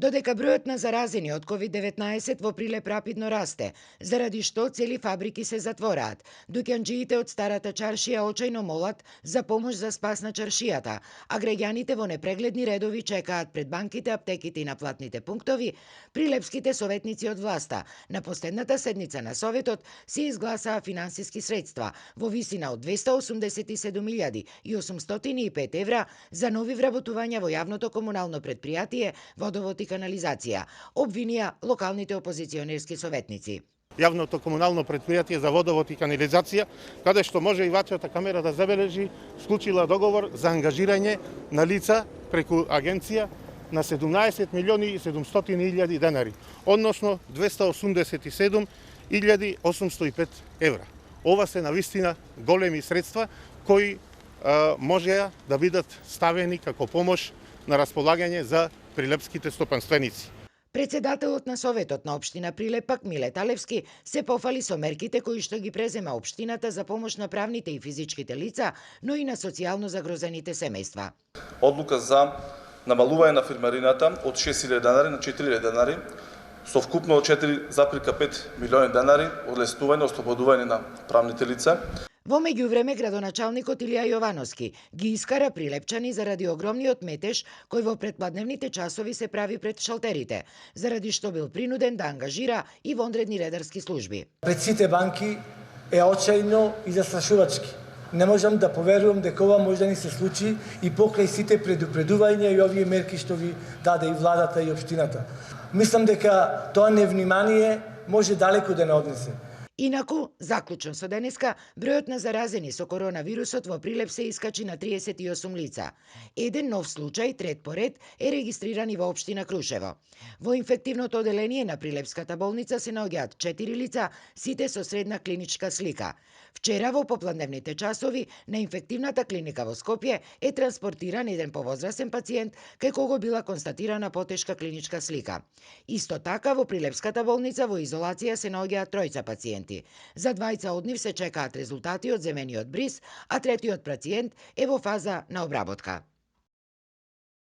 Додека бројот на заразени од COVID-19 во Прилеп рапидно расте, заради што цели фабрики се затвораат, дуќанџиите од старата чаршија очајно молат за помош за спас на чаршијата, а граѓаните во непрегледни редови чекаат пред банките, аптеките и наплатните пунктови, прилепските советници од власта на последната седница на Советот се изгласаа финансиски средства во висина од 287.805 евра за нови вработувања во јавното комунално предпријатие Водовод и канализација, обвинија локалните опозиционерски советници. Јавното комунално предпријатие за водовод и канализација, каде што може и вачата камера да забележи, склучила договор за ангажирање на лица преку агенција на 17.700.000 денари, односно 287.805 евра. Ова се навистина големи средства кои можеа да бидат ставени како помош на располагање за прилепските стопанственици. Председателот на Советот на општина Прилеп пак Миле Талевски се пофали со мерките кои што ги презема општината за помош на правните и физичките лица, но и на социјално загрозените семејства. Одлука за намалување на фирмарината од 6.000 денари на 4.000 денари, со вкупно 4,5 милиони денари одлеснување, ослободување на правните лица. Во меѓувреме, градоначалникот Илија Јовановски ги искара прилепчани заради огромниот метеж кој во предпладневните часови се прави пред шалтерите, заради што бил принуден да ангажира и вонредни редарски служби. Пред сите банки е очајно и застрашувачки. Не можам да поверувам дека ова може да ни се случи и покрај сите предупредувања и овие мерки што ви даде и владата и општината. Мислам дека тоа невнимание може далеку да не однесе. Инаку, заклучно со денеска, бројот на заразени со коронавирусот во Прилеп се искачи на 38 лица. Еден нов случај, трет по ред, е регистриран и во општина Крушево. Во инфективното оделение на Прилепската болница се наоѓаат 4 лица, сите со средна клиничка слика. Вчера во попладневните часови на инфективната клиника во Скопје е транспортиран еден повозрасен пациент кај кого била констатирана потешка клиничка слика. Исто така во Прилепската болница во изолација се наоѓаат тројца пациенти. За двајца од нив се чекаат резултати од земениот бриз, а третиот пациент е во фаза на обработка.